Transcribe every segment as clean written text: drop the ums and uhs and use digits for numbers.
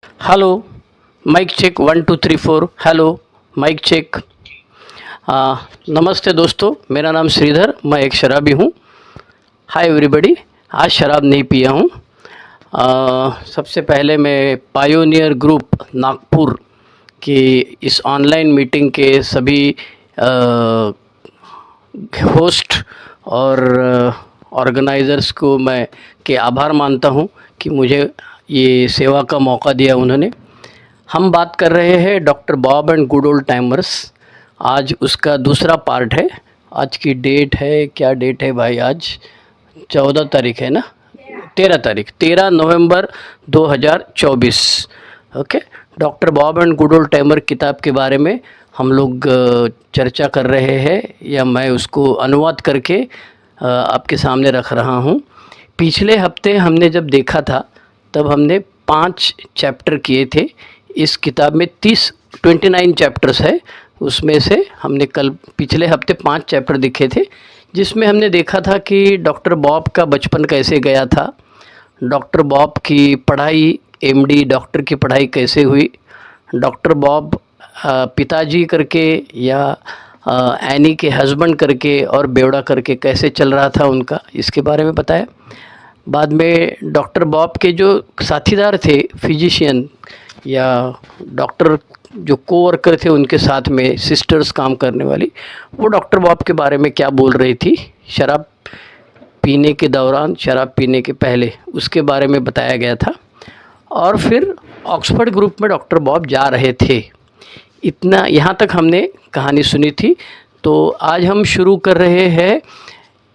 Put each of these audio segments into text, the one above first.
Hello, mike check 1 2 3 4। Hello, mike check. नमस्ते दोस्तों, मेरा नाम श्रीधर, मैं एक शराबी हूँ। Hi everybody. आज शराब नहीं पिया हूँ। सबसे पहले मैं पायोनियर ग्रुप नागपुर की इस ऑनलाइन मीटिंग के सभी होस्ट और ऑर्गेनाइज़र्स को मैं के आभार मानता हूँ कि मुझे ये सेवा का मौका दिया उन्होंने। हम बात कर रहे हैं doctor Bob and good old timers. आज उसका दूसरा पार्ट है। आज की डेट है, क्या डेट है भाई? आज 14 तारीख है ना? 13 तारीख, 13 नवंबर 2024। Okay. Doctor Bob and good old timer किताब के बारे में हम लोग चर्चा कर रहे हैं, या मैं उसको अनुवाद करके आपके सामने रख रहा हूँ। पिछले हफ्ते हमने जब देखा था तब हमने 5 चैप्टर किए थे। इस किताब में 29 चैप्टर्स है। उसमें से हमने कल पिछले हफ्ते 5 चैप्टर देखे थे, जिसमें हमने देखा था कि डॉक्टर बॉब का बचपन कैसे गया था, डॉक्टर बॉब की पढ़ाई, एमडी डॉक्टर की पढ़ाई कैसे हुई, डॉक्टर बॉब पिताजी करके या एनी के हस्बैंड करके और बेवड़ा करके कैसे चल रहा था उनका, इसके बारे में बताया। बाद में डॉक्टर बॉब के जो साथीदार थे, फिजिशियन या डॉक्टर जो कोवर्कर थे उनके साथ में सिस्टर्स काम करने वाली, वो डॉक्टर बॉब के बारे में क्या बोल रही थी, शराब पीने के दौरान, शराब पीने के पहले, उसके बारे में बताया गया था। और फिर ऑक्सफोर्ड ग्रुप में डॉक्टर बॉब जा रहे थे। इतना यहाँ तक हमने कहानी सुनी थी। तो आज हम शुरू कर रहे हैं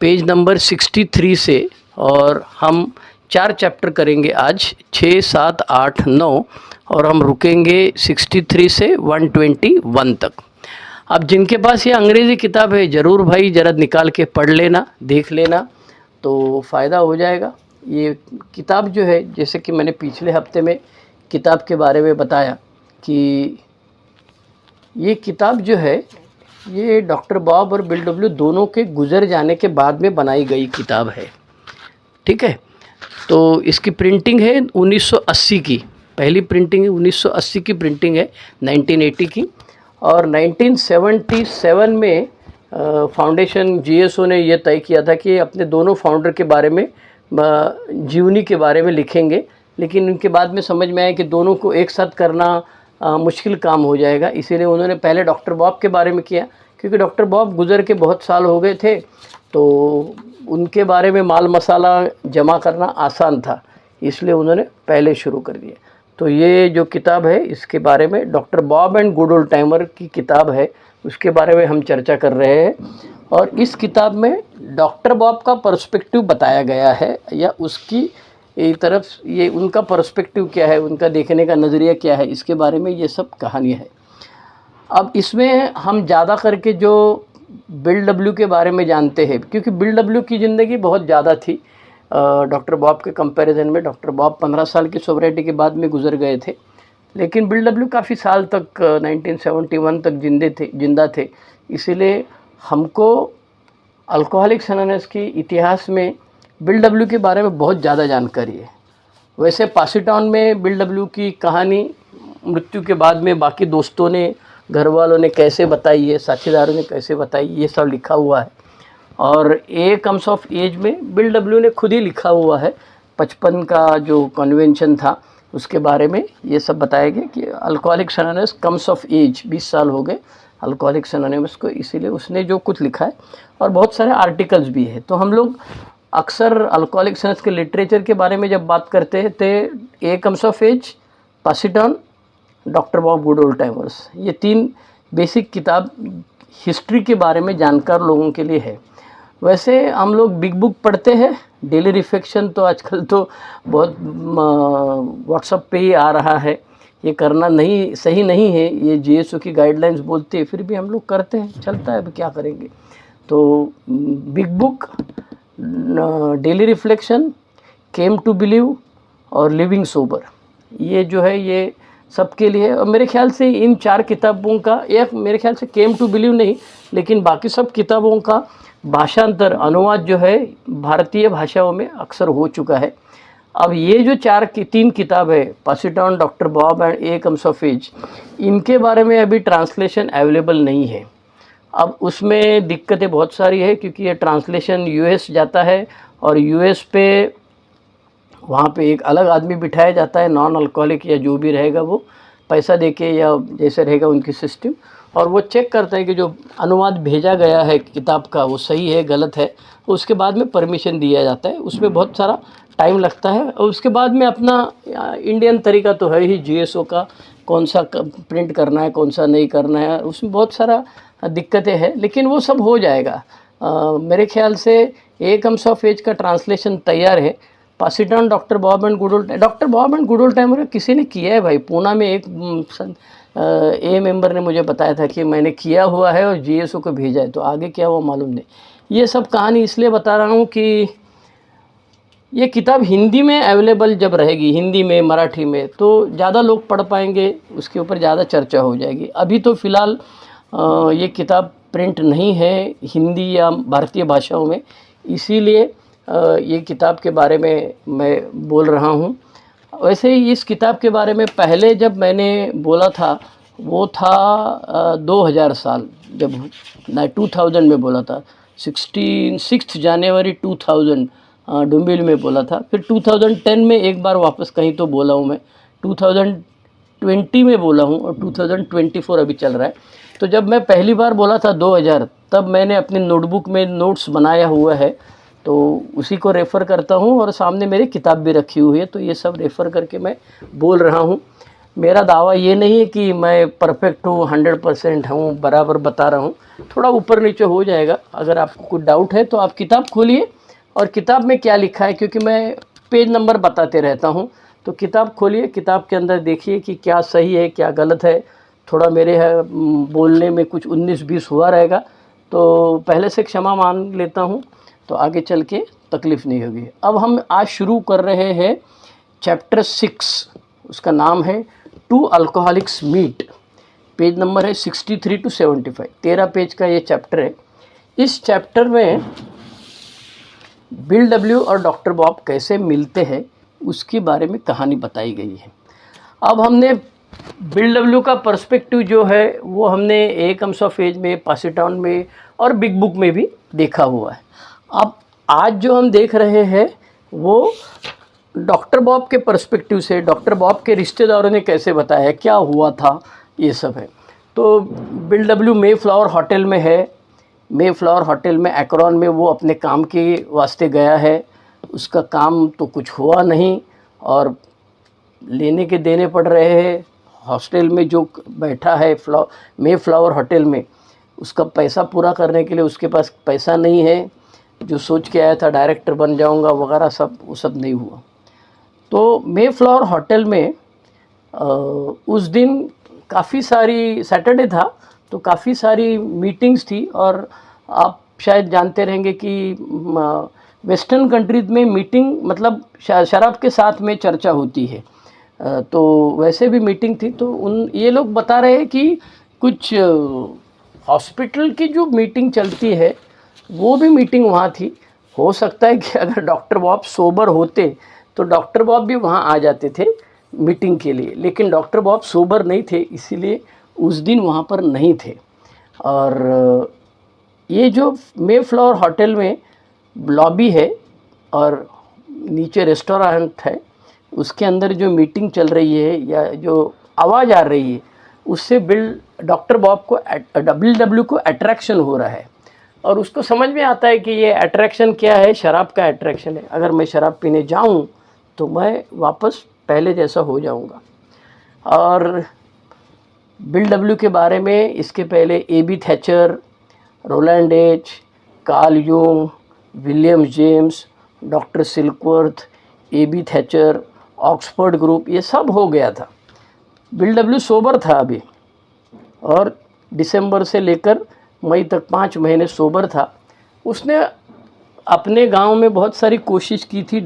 पेज नंबर 63 से, और हम 4 चैप्टर करेंगे आज, 6 7 8 9, और हम रुकेंगे 63 से 121 तक। अब जिनके पास ये अंग्रेज़ी किताब है, ज़रूर भाई ज़रा निकाल के पढ़ लेना, देख लेना, तो फ़ायदा हो जाएगा। ये किताब जो है, जैसे कि मैंने पिछले हफ्ते में किताब के बारे में बताया कि ये किताब जो है, ये डॉक्टर बॉब और बिल डब्ल्यू दोनों के गुजर जाने के बाद में बनाई गई किताब है। ठीक है। तो इसकी प्रिंटिंग है 1980 की, पहली प्रिंटिंग है 1980 की प्रिंटिंग है, 1980 की। और 1977 में फाउंडेशन जीएसओ ने यह तय किया था कि अपने दोनों फाउंडर के बारे में, जीवनी के बारे में लिखेंगे, लेकिन उनके बाद में समझ में आया कि दोनों को एक साथ करना मुश्किल काम हो जाएगा। इसीलिए उन्होंने पहले डॉक्टर बॉब के बारे में किया, क्योंकि डॉक्टर बॉब गुजर के बहुत साल हो गए थे, तो उनके बारे में माल मसाला जमा करना आसान था, इसलिए उन्होंने पहले शुरू कर दिया। तो ये जो किताब है, इसके बारे में doctor Bob and good old timer की किताब है, उसके बारे में हम चर्चा कर रहे हैं। और इस किताब में डॉक्टर बॉब का पर्सपेक्टिव बताया गया है, या उसकी एक तरफ ये उनका पर्सपेक्टिव क्या है, उनका देखने का नज़रिया क्या है, इसके बारे में ये सब कहानी है। अब इसमें हम ज़्यादा करके जो बिल डब्ल्यू के बारे में जानते हैं, क्योंकि बिल डब्ल्यू की ज़िंदगी बहुत ज़्यादा थी डॉक्टर बॉब के कंपैरिजन में। डॉक्टर बॉब 15 साल की सोबरिटी के बाद में गुजर गए थे, लेकिन बिल डब्ल्यू काफ़ी साल तक 1971 तक जिंदा थे। इसीलिए हमको अल्कोहलिक्स एनोनिमस की इतिहास में बिल डब्ल्यू के बारे में बहुत ज़्यादा जानकारी है। वैसे पासीटाउन में बिल डब्ल्यू की कहानी मृत्यु के बाद में बाकी दोस्तों ने, घर वालों ने कैसे बताई है, साथीदारों ने कैसे बताई, ये सब लिखा हुआ है। और ए कम्स ऑफ एज में बिल डब्ल्यू ने खुद ही लिखा हुआ है, 55 का जो कन्वेंशन था उसके बारे में ये सब बताया गया कि Alcoholics Anonymous comes of age, 20 साल हो गए अल्कोहलिक्स एनोनिमस को, इसीलिए उसने जो कुछ लिखा है। और बहुत सारे आर्टिकल्स भी है। तो हम लोग अक्सर अल्कोहलिक्स एनोनिमस के लिटरेचर के बारे में जब बात करते हैं तो A comes of age, pass it on, doctor Bob good old timers, ये 3 बेसिक किताब हिस्ट्री के बारे में जानकार लोगों के लिए है। वैसे हम लोग बिग बुक पढ़ते हैं, डेली रिफ्लेक्शन तो आजकल तो बहुत व्हाट्सएप पे ही आ रहा है, ये करना नहीं सही नहीं है, ये जीएसओ की गाइडलाइंस बोलती है, फिर भी हम लोग करते हैं, चलता है, अब क्या करेंगे। तो Big Book, Daily Reflection, Came to Believe और लिविंग सोबर, ये जो है ये सबके लिए। और मेरे ख्याल से इन 4 किताबों का, एक मेरे ख्याल से केम टू बिलीव नहीं, लेकिन बाकी सब किताबों का भाषांतर, अनुवाद जो है भारतीय भाषाओं में अक्सर हो चुका है। अब ये जो तीन किताब है, pass it on, doctor Bob and A comes of age, इनके बारे में अभी ट्रांसलेशन अवेलेबल नहीं है। अब उसमें दिक्कतें बहुत सारी है, क्योंकि ये ट्रांसलेशन यूएस जाता है और यूएस पे वहाँ पे एक अलग आदमी बिठाया जाता है, नॉन अल्कोहलिक या जो भी रहेगा वो, पैसा देके या जैसे रहेगा उनकी सिस्टम, और वो चेक करता है कि जो अनुवाद भेजा गया है किताब का वो सही है गलत है, उसके बाद में परमिशन दिया जाता है। उसमें बहुत सारा टाइम लगता है, और उसके बाद में अपना इंडियन तरीका तो है ही जीएसओ का, कौन सा प्रिंट करना है कौन सा नहीं करना है, उसमें बहुत सारा दिक्कतें हैं, लेकिन वो सब हो जाएगा। मेरे ख्याल से ए कम्स ऑफ एज का ट्रांसलेशन तैयार है। Pass it on, doctor Bob and good old time, doctor Bob and good old time किसी ने किया है भाई, पूना में एक ए मेंबर ने मुझे बताया था कि मैंने किया हुआ है और जीएसओ को भेजा है, तो आगे क्या हुआ मालूम नहीं। ये सब कहानी इसलिए बता रहा हूँ कि ये किताब हिंदी में अवेलेबल जब रहेगी, हिंदी में मराठी में, तो ज़्यादा लोग पढ़ पाएंगे, उसके ऊपर ज़्यादा चर्चा हो जाएगी। अभी तो फ़िलहाल ये किताब प्रिंट नहीं है हिंदी या भारतीय भाषाओं में, इसीलिए ये किताब के बारे में मैं बोल रहा हूँ। वैसे ही इस किताब के बारे में पहले जब मैंने बोला था वो था 2000 साल, जब 2000 में बोला था, 6 जनवरी 2000 डुम्बिल में बोला था। फिर 2010 में एक बार वापस कहीं तो बोला हूँ मैं, 2020 में बोला हूँ, और 2024 अभी चल रहा है। तो जब मैं पहली बार बोला था 2000, तब मैंने अपनी नोटबुक में नोट्स बनाया हुआ है, तो उसी को रेफ़र करता हूँ, और सामने मेरी किताब भी रखी हुई है, तो ये सब रेफ़र करके मैं बोल रहा हूँ। मेरा दावा ये नहीं है कि मैं परफेक्ट हूँ, 100% हूँ, बराबर बता रहा हूँ, थोड़ा ऊपर नीचे हो जाएगा। अगर आपको कुछ डाउट है तो आप किताब खोलिए, और किताब में क्या लिखा है, क्योंकि मैं पेज नंबर बताते रहता हूँ, तो किताब खोलिए, किताब के अंदर देखिए कि क्या सही है क्या गलत है। थोड़ा मेरे बोलने में कुछ 19-20 हुआ रहेगा, तो पहले से क्षमा मान लेता हूँ, तो आगे चल के तकलीफ़ नहीं होगी। अब हम आज शुरू कर रहे हैं चैप्टर 6, उसका नाम है Two Alcoholics Meet. Page number है 63 to 75, 13 पेज का ये चैप्टर है। इस चैप्टर में बिल डब्ल्यू और डॉक्टर बॉब कैसे मिलते हैं उसके बारे में कहानी बताई गई है। अब हमने बिल डब्ल्यू का पर्सपेक्टिव जो है वो हमने ए कम्स ऑफ एज में, पास इट ऑन में और बिग बुक में भी देखा हुआ है। अब आज जो हम देख रहे हैं वो डॉक्टर बॉब के पर्सपेक्टिव से, डॉक्टर बॉब के रिश्तेदारों ने कैसे बताया, क्या हुआ था, ये सब है। तो बिल डब्ल्यू मे फ्लावर होटल में है, मे फ्लावर होटल में एक्रोन में वो अपने काम के वास्ते गया है, उसका काम तो कुछ हुआ नहीं, और लेने के देने पड़ रहे हैं। हॉस्टल में जो बैठा है मे फ्लावर होटल में, उसका पैसा पूरा करने के लिए उसके पास पैसा नहीं है। जो सोच के आया था डायरेक्टर बन जाऊंगा वगैरह सब, वो सब नहीं हुआ। तो मे फ्लावर होटल में उस दिन काफ़ी सारी, सैटरडे था तो काफ़ी सारी मीटिंग्स थी, और आप शायद जानते रहेंगे कि वेस्टर्न कंट्रीज में मीटिंग मतलब शराब के साथ में चर्चा होती है। तो वैसे भी मीटिंग थी, तो ये लोग बता रहे हैं कि कुछ हॉस्पिटल की जो मीटिंग चलती है वो भी मीटिंग वहाँ थी। हो सकता है कि अगर डॉक्टर बॉब सोबर होते तो डॉक्टर बॉब भी वहाँ आ जाते थे मीटिंग के लिए, लेकिन डॉक्टर बॉब सोबर नहीं थे, इसीलिए उस दिन वहाँ पर नहीं थे। और ये जो मे फ्लावर होटल में लॉबी है और नीचे रेस्टोरेंट है, उसके अंदर जो मीटिंग चल रही है या जो आवाज़ आ रही है, उससे डॉक्टर बॉब को, बिल डब्ल्यू को अट्रैक्शन हो रहा है, और उसको समझ में आता है कि ये अट्रैक्शन क्या है, शराब का अट्रैक्शन है। अगर मैं शराब पीने जाऊं तो मैं वापस पहले जैसा हो जाऊंगा। और बिल डब्ल्यू के बारे में इसके पहले Ebby. Thacher, Rowland H, Carl Jung, William James, doctor Silkworth, Ebby. Thacher, Oxford group, ये सब हो गया था। बिल डब्ल्यू सोबर था अभी, और दिसंबर से लेकर मई तक 5 महीने सोबर था। उसने अपने गांव में बहुत सारी कोशिश की थी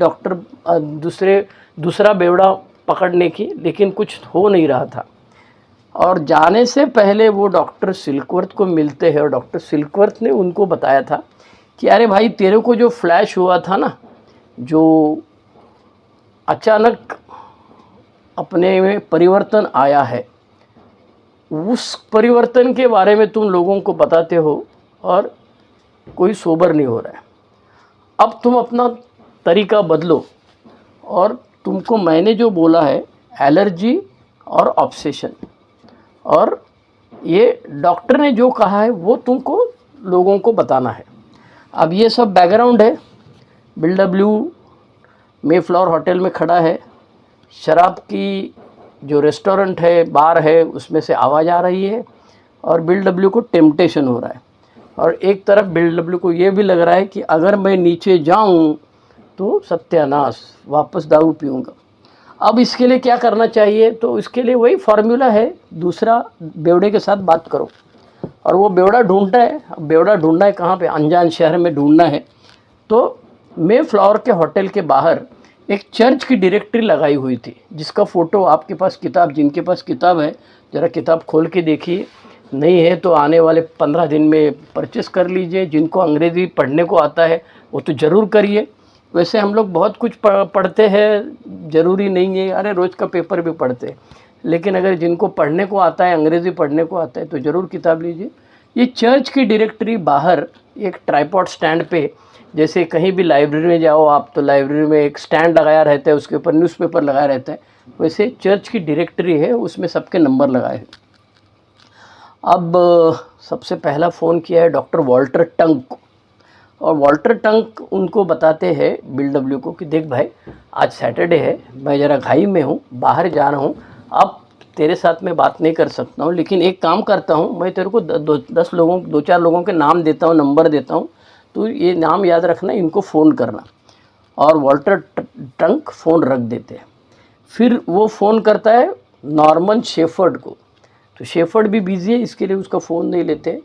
दूसरा बेवड़ा पकड़ने की, लेकिन कुछ हो नहीं रहा था। और जाने से पहले वो डॉक्टर सिल्कवर्थ को मिलते हैं, और डॉक्टर सिल्कवर्थ ने उनको बताया था कि अरे भाई, तेरे को जो फ्लैश हुआ था ना, जो अचानक अपने में परिवर्तन आया है, उस परिवर्तन के बारे में तुम लोगों को बताते हो और कोई सोबर नहीं हो रहा है। अब तुम अपना तरीका बदलो और तुमको मैंने जो बोला है एलर्जी और ऑब्सेशन, और ये डॉक्टर ने जो कहा है वो तुमको लोगों को बताना है। अब ये सब बैकग्राउंड है। बिल डब्ल्यू मेफ्लावर होटल में खड़ा है, शराब की जो रेस्टोरेंट है, बार है, उसमें से आवाज़ आ रही है और बिल डब्ल्यू को टेम्पटेशन हो रहा है। और एक तरफ बिल डब्ल्यू को ये भी लग रहा है कि अगर मैं नीचे जाऊं तो सत्यानाश, वापस दारू पीऊँगा। अब इसके लिए क्या करना चाहिए? तो इसके लिए वही फार्मूला है, दूसरा बेवड़े के साथ बात करो। और वो बेवड़ा ढूंढता है। अब बेवड़ा ढूंढना है कहाँ पे? अनजान शहर में ढूंढना है। तो मेफ्लावर के होटल के बाहर एक चर्च की डायरेक्टरी लगाई हुई थी, जिसका फ़ोटो आपके पास किताब, जिनके पास किताब है ज़रा किताब खोल के देखिए, नहीं है तो आने वाले 15 दिन में परचेस कर लीजिए। जिनको अंग्रेज़ी पढ़ने को आता है वो तो ज़रूर करिए। वैसे हम लोग बहुत कुछ पढ़ते हैं, ज़रूरी नहीं है, अरे रोज़ का पेपर भी पढ़ते हैं, लेकिन अगर जिनको पढ़ने को आता है, अंग्रेज़ी पढ़ने को आता है, तो ज़रूर किताब लीजिए। ये चर्च की डायरेक्टरी बाहर एक ट्राइपॉड स्टैंड पे, जैसे कहीं भी लाइब्रेरी में जाओ आप तो लाइब्रेरी में एक स्टैंड लगाया रहता है, उसके ऊपर न्यूज़पेपर लगाया रहता है, वैसे चर्च की डायरेक्टरी है, उसमें सबके नंबर लगाए हैं। अब सबसे पहला फ़ोन किया है डॉक्टर वॉल्टर टंक को, और वॉल्टर टंक उनको बताते हैं बिल डब्ल्यू को कि देख भाई, आज सैटरडे है, मैं ज़रा घाई में हूँ, बाहर जा रहा हूँ, अब तेरे साथ मैं बात नहीं कर सकता हूँ, लेकिन एक काम करता हूँ, मैं तेरे को 2-4 लोगों के नाम देता हूँ, नंबर देता हूँ, तो ये नाम याद रखना, इनको फ़ोन करना। और वॉल्टर टंक फ़ोन रख देते हैं। फिर वो फ़ोन करता है नॉर्मन शेफर्ड को, तो शेफर्ड भी बिज़ी है, इसके लिए उसका फ़ोन नहीं लेते।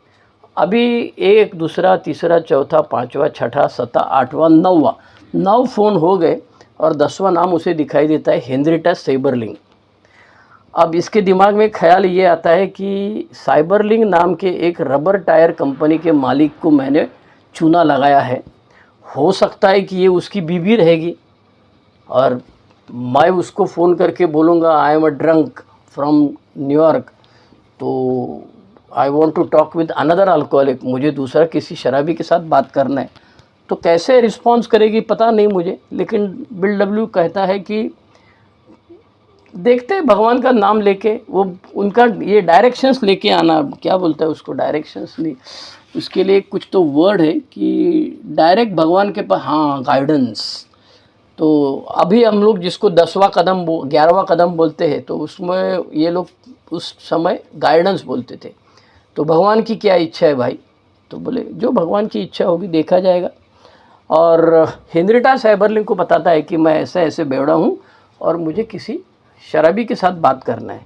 अभी एक, दूसरा, तीसरा, चौथा, पाँचवा, छठा, सत्ता, आठवां, 9 फ़ोन हो गए और 10वां नाम उसे दिखाई देता है हेनरिटा साइबरलिंग। अब इसके दिमाग में ख्याल ये आता है कि साइबरलिंग नाम के एक रबर टायर कंपनी के मालिक को मैंने चूना लगाया है, हो सकता है कि ये उसकी बीवी रहेगी, और मैं उसको फ़ोन करके बोलूँगा I am a drunk from New York, तो I want to talk with another alcoholic, मुझे दूसरा किसी शराबी के साथ बात करना है। तो कैसे रिस्पॉन्स करेगी पता नहीं मुझे, लेकिन बिल डब्ल्यू कहता है कि देखते हैं, भगवान का नाम लेके वो उनका ये डायरेक्शंस लेके आना, क्या बोलता है उसको, डायरेक्शंस नहीं, उसके लिए कुछ तो वर्ड है कि डायरेक्ट भगवान के पास, हाँ, गाइडेंस। तो अभी हम लोग जिसको 10वां कदम 11वां कदम बोलते हैं, तो उसमें ये लोग उस समय गाइडेंस बोलते थे। तो भगवान की क्या इच्छा है भाई? तो बोले जो भगवान की इच्छा होगी देखा जाएगा। और हेनरिटा साइबरलिंग को बताता है कि मैं ऐसे ऐसे बेवड़ा हूँ और मुझे किसी शराबी के साथ बात करना है।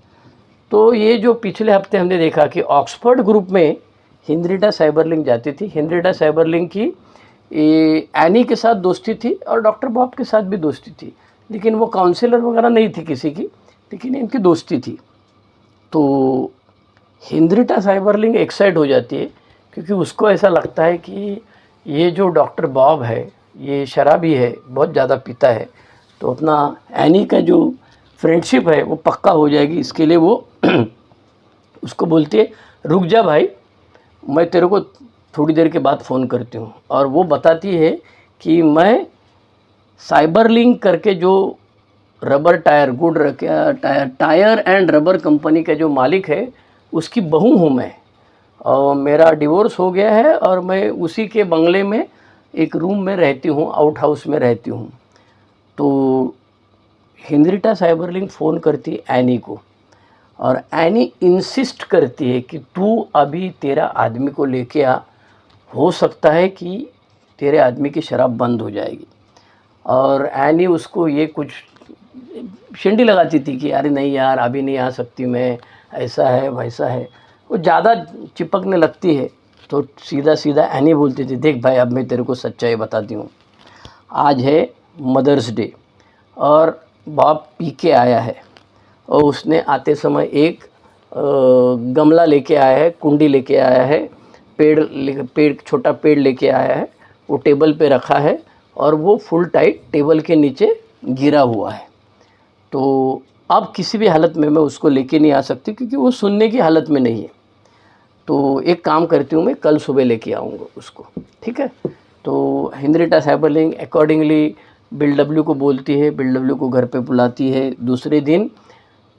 तो ये जो पिछले हफ्ते हमने देखा कि ऑक्सफोर्ड ग्रुप में हेनरिटा साइबरलिंग जाती थी। हेनरिटा साइबरलिंग की एनी के साथ दोस्ती थी और डॉक्टर बॉब के साथ भी दोस्ती थी, लेकिन वो काउंसलर वगैरह नहीं थी किसी की, लेकिन इनकी दोस्ती थी। तो हेनरिटा साइबरलिंग एक्साइट हो जाती है, क्योंकि उसको ऐसा लगता है कि ये जो डॉक्टर बॉब है ये शराबी है, बहुत ज़्यादा पीता है, तो अपना एनी का जो फ्रेंडशिप है वो पक्का हो जाएगी। इसके लिए वो उसको बोलती है रुक जा भाई, मैं तेरे को थोड़ी देर के बाद फ़ोन करती हूँ। और वो बताती है कि मैं साइबरलिंक करके जो rubber tyre tyre and rubber company का जो मालिक है उसकी बहू हूँ मैं, और मेरा डिवोर्स हो गया है और मैं उसी के बंगले में एक रूम में रहती हूँ, आउट हाउस में रहती हूँ। तो हेनरिटा साइबरलिंक फ़ोन करती है एनी को, और एनी इंसिस्ट करती है कि तू अभी तेरा आदमी को लेके आ, हो सकता है कि तेरे आदमी की शराब बंद हो जाएगी। और एनी उसको ये कुछ शिंडी लगाती थी कि अरे नहीं यार, अभी नहीं आ सकती मैं, ऐसा है वैसा है, वो ज़्यादा चिपकने लगती है। तो सीधा सीधा एनी बोलती थी देख भाई, अब मैं तेरे को सच्चाई बताती हूँ, आज है मदर्स डे और बाप पी के आया है, और उसने आते समय एक गमला लेके आया है, कुंडी लेके आया है, पेड़ छोटा पेड़ लेके आया है, वो टेबल पे रखा है और वो फुल टाइट टेबल के नीचे गिरा हुआ है। तो अब किसी भी हालत में मैं उसको लेके नहीं आ सकती क्योंकि वो सुनने की हालत में नहीं है। तो एक काम करती हूँ, मैं कल सुबह लेके आऊँगा उसको, ठीक है। तो Henrietta CyberLink accordingly bill W को बोलती है, बिल डब्ल्यू को घर पे बुलाती है। दूसरे दिन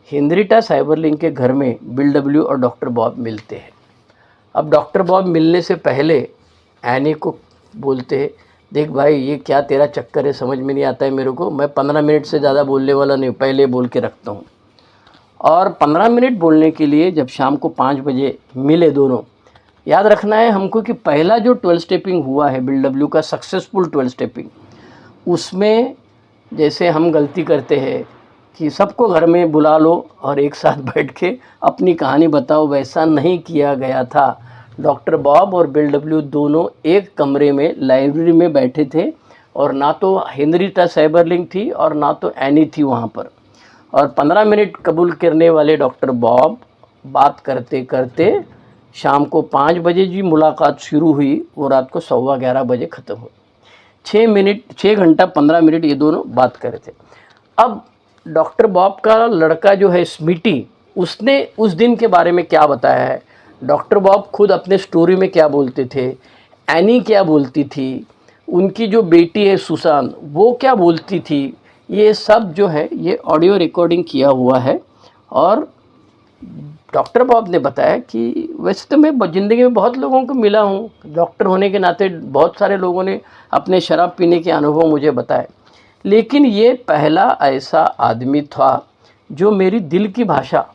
हेनरिटा साइबरलिंक के घर में बिल डब्ल्यू और डॉक्टर बॉब मिलते हैं। अब डॉक्टर बॉब मिलने से पहले एनी को बोलते हैं, देख भाई ये क्या तेरा चक्कर है, समझ में नहीं आता है मेरे को, मैं 15 मिनट से ज़्यादा बोलने वाला नहीं, पहले बोल के रखता हूँ। और 15 मिनट बोलने के लिए जब शाम को 5 बजे मिले दोनों, याद रखना है हमको कि पहला जो 12 स्टेपिंग हुआ है बिल डब्ल्यू का सक्सेसफुल 12 स्टेपिंग, उसमें जैसे हम गलती करते हैं कि सबको घर में बुला लो और एक साथ बैठ के अपनी कहानी बताओ, वैसा नहीं किया गया था। डॉक्टर बॉब और बिल डब्ल्यू दोनों एक कमरे में लाइब्रेरी में बैठे थे और ना तो हेनरिटा साइबरलिंक थी और ना तो एनी थी वहाँ पर। और 15 मिनट कबूल करने वाले डॉक्टर बॉब बात करते करते शाम को 5 बजे जी मुलाकात शुरू हुई, वो रात को 11:15 बजे ख़त्म हुई। 6 घंटा 15 मिनट ये दोनों बात कर रहे थे। अब डॉक्टर बॉब का लड़का जो है स्मिटी, उसने उस दिन के बारे में क्या बताया है, डॉक्टर बॉब खुद अपने स्टोरी में क्या बोलते थे, एनी क्या बोलती थी, उनकी जो बेटी है सुसान वो क्या बोलती थी, ये सब जो है ये ऑडियो रिकॉर्डिंग किया हुआ है। और डॉक्टर बॉब ने बताया कि वैसे तो मैं ज़िंदगी में बहुत लोगों को मिला हूँ, डॉक्टर होने के नाते बहुत सारे लोगों ने अपने शराब पीने के अनुभव मुझे बताए, लेकिन ये पहला ऐसा आदमी था जो मेरी दिल की भाषा,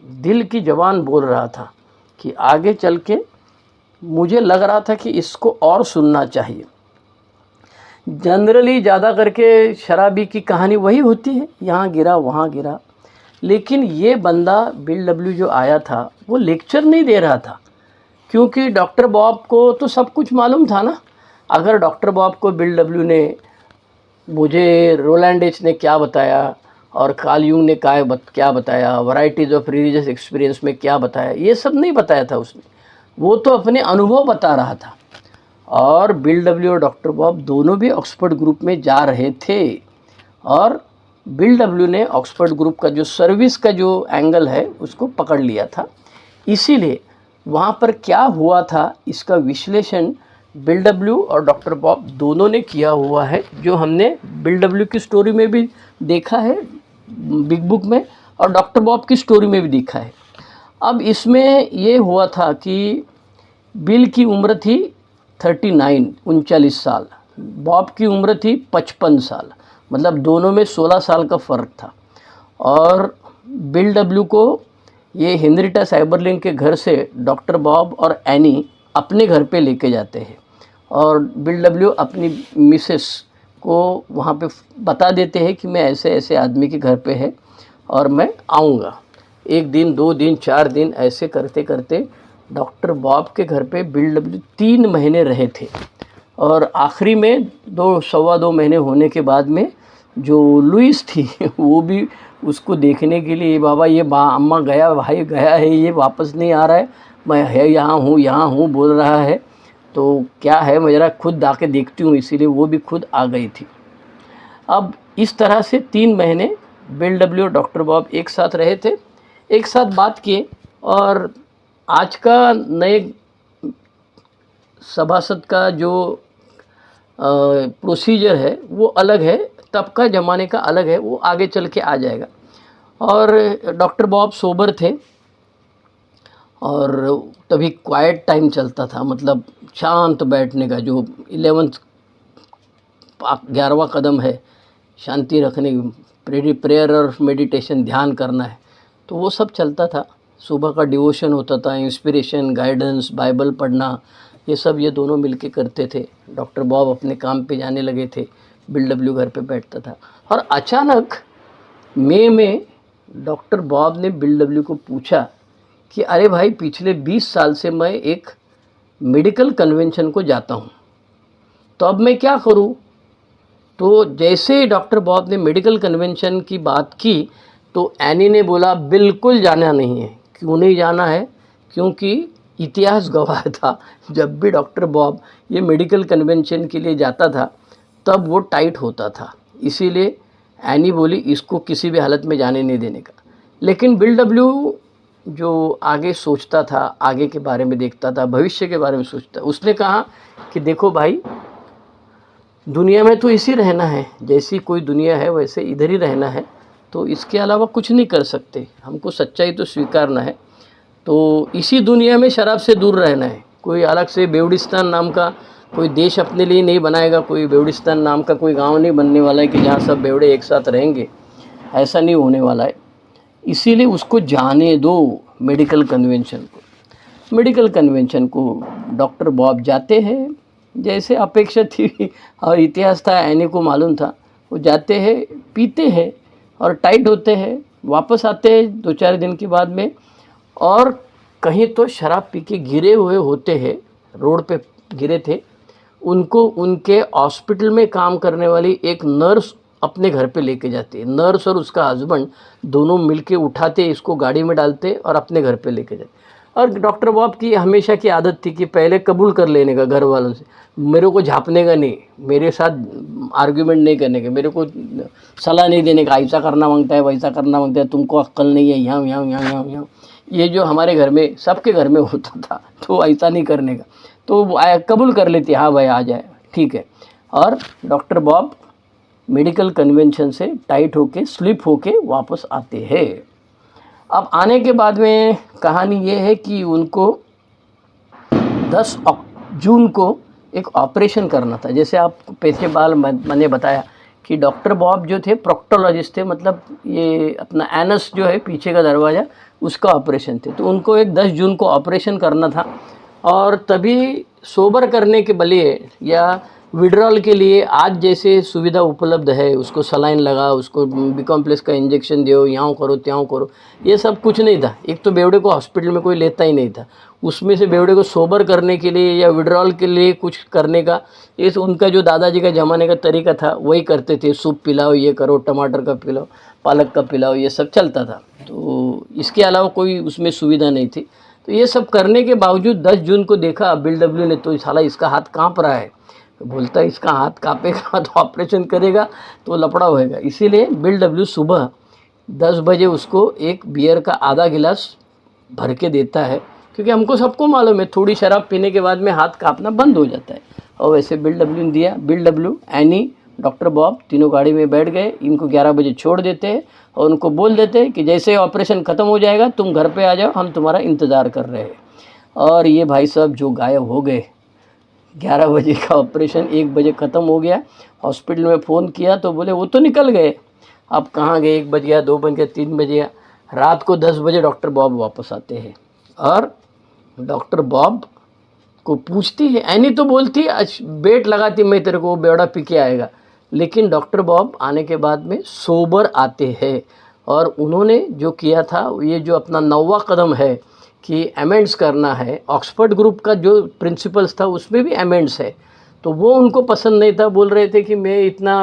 दिल की ज़बान बोल रहा था कि आगे चल के मुझे लग रहा था कि इसको और सुनना चाहिए। जनरली ज़्यादा करके शराबी की कहानी वही होती है, यहाँ गिरा वहाँ गिरा, लेकिन ये बंदा बिल डब्ल्यू जो आया था वो लेक्चर नहीं दे रहा था, क्योंकि डॉक्टर बॉब को तो सब कुछ मालूम था ना। अगर डॉक्टर बॉब को बिल डब्ल्यू ने, मुझे रोलैंड एच ने क्या बताया और कार्ल यूंग ने क्या बताया, वैरायटीज़ ऑफ रिलीजियस एक्सपीरियंस में क्या बताया, ये सब नहीं बताया था उसने, वो तो अपने अनुभव बता रहा था। और बिल डब्ल्यू और डॉक्टर बॉब दोनों भी ऑक्सफोर्ड ग्रुप में जा रहे थे और बिल डब्ल्यू ने ऑक्सफोर्ड ग्रुप का जो सर्विस का जो एंगल है उसको पकड़ लिया था। इसीलिए वहाँ पर क्या हुआ था इसका विश्लेषण बिल डब्ल्यू और डॉक्टर बॉब दोनों ने किया हुआ है, जो हमने बिल डब्ल्यू की स्टोरी में भी देखा है बिग बुक में और डॉक्टर बॉब की स्टोरी में भी देखा है। अब इसमें ये हुआ था कि बिल की उम्र थी 39 साल, बॉब की उम्र थी 55 साल, मतलब दोनों में 16 साल का फ़र्क था। और बिल डब्ल्यू को ये हेनरिटा साइबरलिंक के घर से डॉक्टर बॉब और एनी अपने घर पे लेके जाते हैं और बिल डब्ल्यू अपनी मिसेस को वहाँ पे बता देते हैं कि मैं ऐसे ऐसे आदमी के घर पे है और मैं आऊँगा। 1 दिन 2 दिन 4 दिन ऐसे करते करते डॉक्टर बॉब के घर पे बिल डब्ल्यू 3 महीने रहे थे और आखिरी में 2 महीने होने के बाद में जो लुइस थी वो भी उसको देखने के लिए, बाबा ये अम्मा गया, भाई गया है, ये वापस नहीं आ रहा है, मैं है यहाँ हूँ बोल रहा है, तो क्या है मैं ज़रा खुद आके देखती हूँ, इसीलिए वो भी खुद आ गई थी। अब इस तरह से 3 महीने बिल डब्ल्यू और डॉक्टर बॉब एक साथ रहे थे, एक साथ बात किए। और आज का नए सभासद का जो प्रोसीजर है वो अलग है, तब का ज़माने का अलग है, वो आगे चल के आ जाएगा। और डॉक्टर बॉब सोबर थे और तभी क्वाइट टाइम चलता था, मतलब शांत बैठने का, जो 11वां कदम है शांति रखने की, प्रेयर और मेडिटेशन, ध्यान करना है, तो वो सब चलता था। सुबह का डिवोशन होता था, इंस्पिरेशन, गाइडेंस, बाइबल पढ़ना, ये सब ये दोनों मिलके करते थे। डॉक्टर बॉब अपने काम पे जाने लगे थे, बिल डब्ल्यू घर पे बैठता था। और अचानक मई में डॉक्टर बॉब ने बिल डब्ल्यू को पूछा कि अरे भाई पिछले 20 साल से मैं एक मेडिकल कन्वेंशन को जाता हूँ, तो अब मैं क्या करूँ। तो जैसे डॉक्टर बॉब ने मेडिकल कन्वेंशन की बात की तो एनी ने बोला बिल्कुल जाना नहीं है। क्यों नहीं जाना है, क्योंकि इतिहास गवाह था जब भी डॉक्टर बॉब ये मेडिकल कन्वेंशन के लिए जाता था तब वो टाइट होता था, इसीलिए एनी बोली इसको किसी भी हालत में जाने नहीं देने का। लेकिन बिल डब्ल्यू जो आगे सोचता था, आगे के बारे में देखता था, भविष्य के बारे में सोचता, उसने कहा कि देखो भाई, दुनिया में तो इसी रहना है, जैसी कोई दुनिया है वैसे इधर ही रहना है, तो इसके अलावा कुछ नहीं कर सकते, हमको सच्चाई तो स्वीकारना है। तो इसी दुनिया में शराब से दूर रहना है, कोई अलग से बेवड़िस्तान नाम का कोई देश अपने लिए नहीं बनाएगा, कोई बेवड़िस्तान नाम का कोई गांव नहीं बनने वाला है कि जहाँ सब बेवड़े एक साथ रहेंगे, ऐसा नहीं होने वाला है। इसीलिए उसको जाने दो मेडिकल कन्वेंशन को। मेडिकल कन्वेंशन को डॉक्टर बॉब जाते हैं, जैसे अपेक्षा थी और इतिहास था, एनी को मालूम था, वो जाते हैं, पीते हैं और टाइट होते हैं, वापस आते हैं 2-4 दिन के बाद में, और कहीं तो शराब पी के गिरे हुए होते हैं, रोड पे गिरे थे, उनको उनके हॉस्पिटल में काम करने वाली एक नर्स अपने घर पे लेके जाती है। नर्स और उसका हस्बैंड दोनों मिलके उठाते, इसको गाड़ी में डालते और अपने घर पे लेके जाते। और डॉक्टर बॉब की हमेशा की आदत थी कि पहले कबूल कर लेने का घर वालों से, मेरे को झापने का नहीं, मेरे साथ आर्ग्यूमेंट नहीं करने का, मेरे को सलाह नहीं देने का, ऐसा करना मांगता है वैसा करना मांगता है, तुमको अक्ल नहीं है, यहाँ यहाँ यहाँ यहाँ यहाँ, ये जो हमारे घर में सबके घर में होता था, तो ऐसा नहीं करने का। तो कबूल कर लेती, हाँ भाई आ जाए, ठीक है। और डॉक्टर बॉब मेडिकल कन्वेंशन से टाइट होके, स्लिप होके वापस आते हैं। अब आने के बाद में कहानी ये है कि उनको 10 जून को एक ऑपरेशन करना था। जैसे आप पीछे बाल मैंने बताया कि डॉक्टर बॉब जो थे प्रोक्टोलॉजिस्ट थे, मतलब ये अपना एनस जो है पीछे का दरवाज़ा, उसका ऑपरेशन थे। तो उनको एक 10 जून को ऑपरेशन करना था, और तभी सोबर करने के लिए या विड्रॉल के लिए आज जैसे सुविधा उपलब्ध है, उसको सलाइन लगा, उसको बी-कॉम्प्लेक्स का इंजेक्शन दो, यहाँ करो त्यों करो, ये सब कुछ नहीं था। एक तो बेवड़े को हॉस्पिटल में कोई लेता ही नहीं था, उसमें से बेवड़े को सोबर करने के लिए या विड्रॉल के लिए कुछ करने का, ये उनका जो दादाजी का ज़माने का तरीका था वही करते थे। सूप पिलाओ, ये करो, टमाटर का पिलाओ, पालक का पिलाओ, ये सब चलता था। तो इसके अलावा कोई उसमें सुविधा नहीं थी। तो ये सब करने के बावजूद 10 जून को देखा बिल डब्ल्यू ने, तो साला इसका हाथ काँप रहा है, बोलता है इसका हाथ काँपेगा तो ऑपरेशन करेगा तो लफड़ा होएगा। इसीलिए बिल डब्ल्यू सुबह 10 बजे उसको एक बियर का आधा गिलास भर के देता है, क्योंकि हमको सबको मालूम है थोड़ी शराब पीने के बाद में हाथ काँपना बंद हो जाता है। और वैसे बिल डब्ल्यू ने दिया। Bill W, any, doctor Bob तीनों गाड़ी में बैठ गए। इनको 11 बजे छोड़ देते हैं और उनको बोल देते हैं कि जैसे ऑपरेशन ख़त्म हो जाएगा तुम घर पे आ जाओ, हम तुम्हारा इंतज़ार कर रहे हैं। और ये भाई साहब जो गायब हो गए। 11 बजे का ऑपरेशन 1 बजे ख़त्म हो गया। हॉस्पिटल में फ़ोन किया तो बोले वो तो निकल गए। अब कहाँ गए, 1 बज गया, 2 बज गया, 3 बज गया। रात को 10 बजे डॉक्टर बॉब वापस आते हैं और डॉक्टर बॉब को पूछती है, एनी तो बोलती बेट लगाती मैं तेरे को बेवड़ा पी के आएगा, लेकिन डॉक्टर बॉब आने के बाद में सोबर आते हैं। और उन्होंने जो किया था, ये जो अपना 9वां कदम है कि अमेंड्स करना है, ऑक्सफोर्ड ग्रुप का जो प्रिंसिपल्स था उसमें भी अमेंड्स है, तो वो उनको पसंद नहीं था। बोल रहे थे कि मैं इतना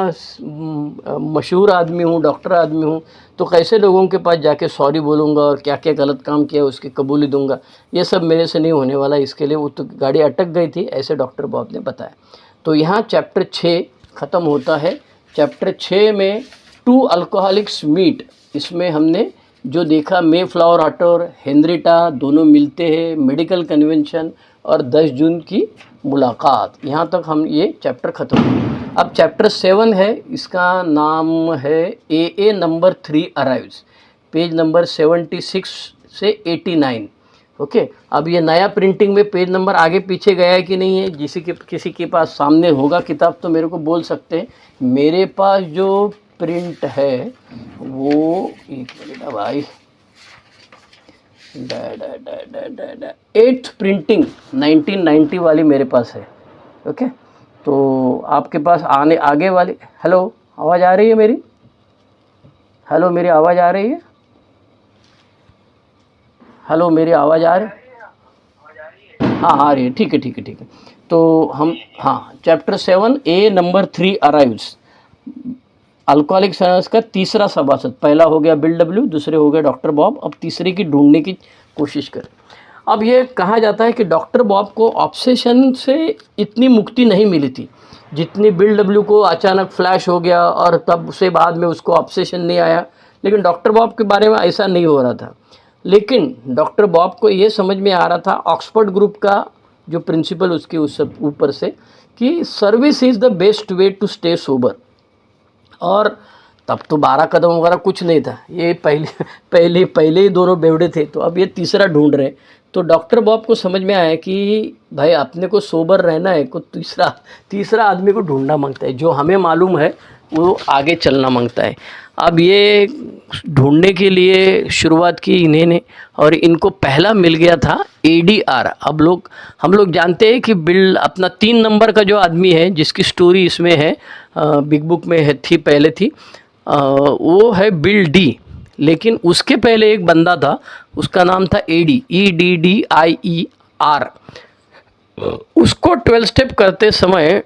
मशहूर आदमी हूँ, डॉक्टर आदमी हूँ, तो कैसे लोगों के पास जाके सॉरी बोलूँगा और क्या क्या गलत काम किया उसकी कबूली दूंगा, ये सब मेरे से नहीं होने वाला। इसके लिए वो तो गाड़ी अटक गई थी, ऐसे डॉक्टर बॉब ने बताया। तो यहाँ चैप्टर 6 ख़त्म होता है। चैप्टर 6 में 2 अल्कोहलिक्स मीट, इसमें हमने जो देखा, मे फ्लावर ऑटर, हेनरिटा दोनों मिलते हैं, मेडिकल कन्वेंशन और 10 जून की मुलाकात, यहाँ तक हम ये चैप्टर ख़त्म हुआ। अब चैप्टर 7 है, इसका नाम है ए नंबर 3 अराइव्स, पेज नंबर 76 से 89। ओके, अब ये नया प्रिंटिंग में पेज नंबर आगे पीछे गया है कि नहीं है, किसी के पास सामने होगा किताब तो मेरे को बोल सकते हैं। मेरे पास जो प्रिंट है वो, एक मिनट भाई, 8th प्रिंटिंग 1990 वाली मेरे पास है। ओके, तो आपके पास आगे वाली, हेलो आवाज़ आ रही है मेरी? हेलो, मेरी आवाज़ आ रही है? हेलो, मेरी आवाज़ आ रही है? हाँ आ रही है, ठीक है ठीक है ठीक है। तो हम, हाँ, चैप्टर 7 ए नंबर 3 अराइव्स, अल्कोहलिक्स अनोनिमस का तीसरा सभासद, पहला हो गया बिल डब्ल्यू, दूसरे हो गए डॉक्टर बॉब, अब तीसरे की ढूंढने की कोशिश करें। अब ये कहा जाता है कि डॉक्टर बॉब को ऑब्सेशन से इतनी मुक्ति नहीं मिली थी, जितनी बिल डब्ल्यू को अचानक फ्लैश हो गया और तब से बाद में उसको ऑब्सेशन नहीं आया, लेकिन डॉक्टर बॉब के बारे में ऐसा नहीं हो रहा था। लेकिन डॉक्टर बॉब को ये समझ में आ रहा था ऑक्सफोर्ड ग्रुप का जो प्रिंसिपल उसके उस ऊपर से, कि service is the best way to stay sober. और तब तो 12 कदम वगैरह कुछ नहीं था, ये पहले ही दोनों बेवड़े थे, तो अब ये तीसरा ढूंढ रहे। तो डॉक्टर बॉब को समझ में आया कि भाई अपने को सोबर रहना है, को तीसरा आदमी को ढूंढना मांगता है, जो हमें मालूम है वो आगे चलना मांगता है। अब ये ढूंढने के लिए शुरुआत की इन्हीं ने, और इनको पहला मिल गया था ADR। अब हम लोग जानते हैं कि बिल अपना 3 नंबर का जो आदमी है, जिसकी स्टोरी इसमें है, बिग बुक में पहले थी, वो है बिल डी। लेकिन उसके पहले एक बंदा था, उसका नाम था EDDIER। उसको 12 स्टेप करते समय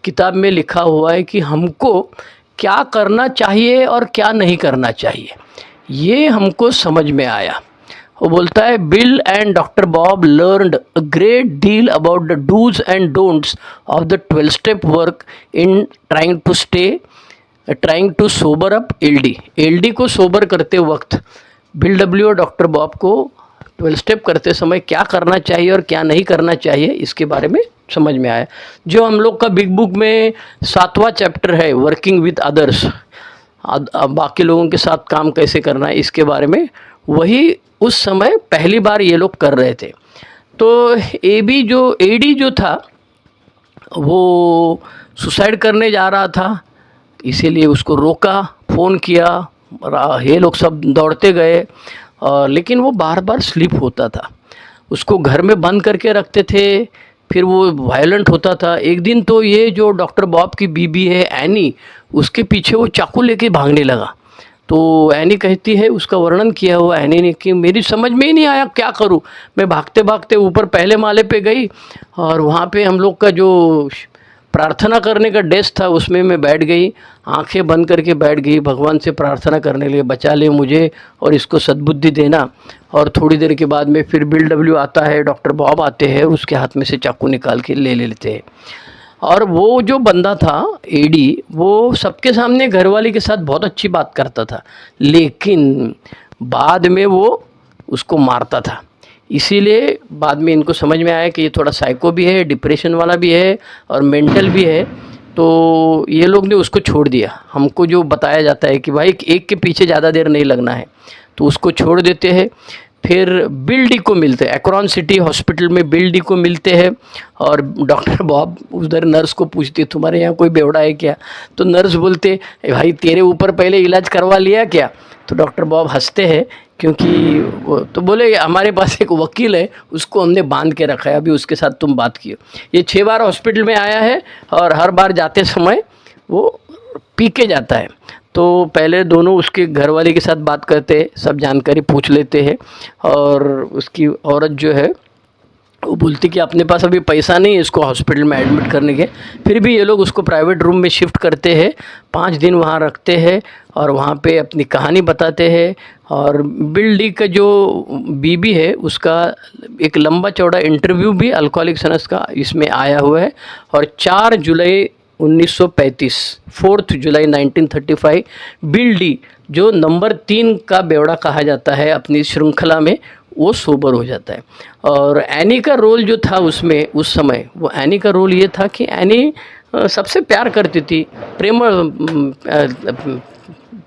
किताब में लिखा हुआ है कि हमको क्या करना चाहिए और क्या नहीं करना चाहिए, ये हमको समझ में आया। वो बोलता है, Bill and doctor Bob learned a great deal about the dos and don'ts of the 12 step work in trying to sober up LD को सोबर करते वक्त बिल डब्ल्यू और डॉक्टर बॉब को 12 स्टेप करते समय क्या करना चाहिए और क्या नहीं करना चाहिए, इसके बारे में समझ में आया। जो हम लोग का बिग बुक में 7वां चैप्टर है, वर्किंग विद अदर्स, बाकी लोगों के साथ काम कैसे करना है, इसके बारे में वही उस समय पहली बार ये लोग कर रहे थे। तो AD जो था वो सुसाइड करने जा रहा था, इसीलिए उसको रोका, फ़ोन किया, ये लोग सब दौड़ते गए, लेकिन वो बार बार स्लिप होता था। उसको घर में बंद करके रखते थे, फिर वो वायलेंट होता था। एक दिन तो ये जो डॉक्टर बॉब की बीबी है एनी, उसके पीछे वो चाकू लेके भागने लगा। तो एनी कहती है, उसका वर्णन किया हुआ एनी ने, कि मेरी समझ में ही नहीं आया क्या करूं। मैं भागते भागते ऊपर पहले माले पे गई, और वहाँ पे हम लोग का जो प्रार्थना करने का डेस्क था उसमें मैं बैठ गई, आंखें बंद करके बैठ गई, भगवान से प्रार्थना करने लिए, बचा ले मुझे और इसको सद्बुद्धि देना। और थोड़ी देर के बाद में फिर बिल डब्ल्यू आता है, डॉक्टर बॉब आते हैं, उसके हाथ में से चाकू निकाल के ले लेते हैं। और वो जो बंदा था AD, वो सबके सामने घरवाली के साथ बहुत अच्छी बात करता था, लेकिन बाद में वो उसको मारता था। इसीलिए बाद में इनको समझ में आया कि ये थोड़ा साइको भी है, डिप्रेशन वाला भी है और मेंटल भी है। तो ये लोग ने उसको छोड़ दिया। हमको जो बताया जाता है कि भाई एक के पीछे ज़्यादा देर नहीं लगना है, तो उसको छोड़ देते हैं। फिर बिल डी को मिलते हैं, एक्रोन सिटी हॉस्पिटल में बिल डी को मिलते हैं, और डॉक्टर बॉब उधर नर्स को पूछते, तुम्हारे यहाँ कोई बेवड़ा है क्या? तो नर्स बोलते, भाई तेरे ऊपर पहले इलाज करवा लिया क्या? तो डॉक्टर बॉब हंसते हैं, क्योंकि वो तो बोले हमारे पास एक वकील है, उसको हमने बांध के रखा है, अभी उसके साथ तुम बात किए। ये 6 बार हॉस्पिटल में आया है, और हर बार जाते समय वो पी के जाता है। तो पहले दोनों उसके घरवाले के साथ बात करते हैं, सब जानकारी पूछ लेते हैं, और उसकी औरत जो है वो बोलती कि अपने पास अभी पैसा नहीं है इसको हॉस्पिटल में एडमिट करने के। फिर भी ये लोग उसको प्राइवेट रूम में शिफ्ट करते हैं, 5 दिन वहाँ रखते हैं, और वहाँ पे अपनी कहानी बताते हैं। और बिल डी का जो बीबी है, उसका एक लंबा चौड़ा इंटरव्यू भी अल्कोहलिक एनोनिमस का इसमें आया हुआ है। और 4 जुलाई 1935, 4 जुलाई 1935, बिल डी जो नंबर 3 का बेवड़ा कहा जाता है अपनी श्रृंखला में, वो सोबर हो जाता है। और एनी का रोल जो था उसमें उस समय, वो एनी का रोल ये था कि एनी सबसे प्यार करती थी,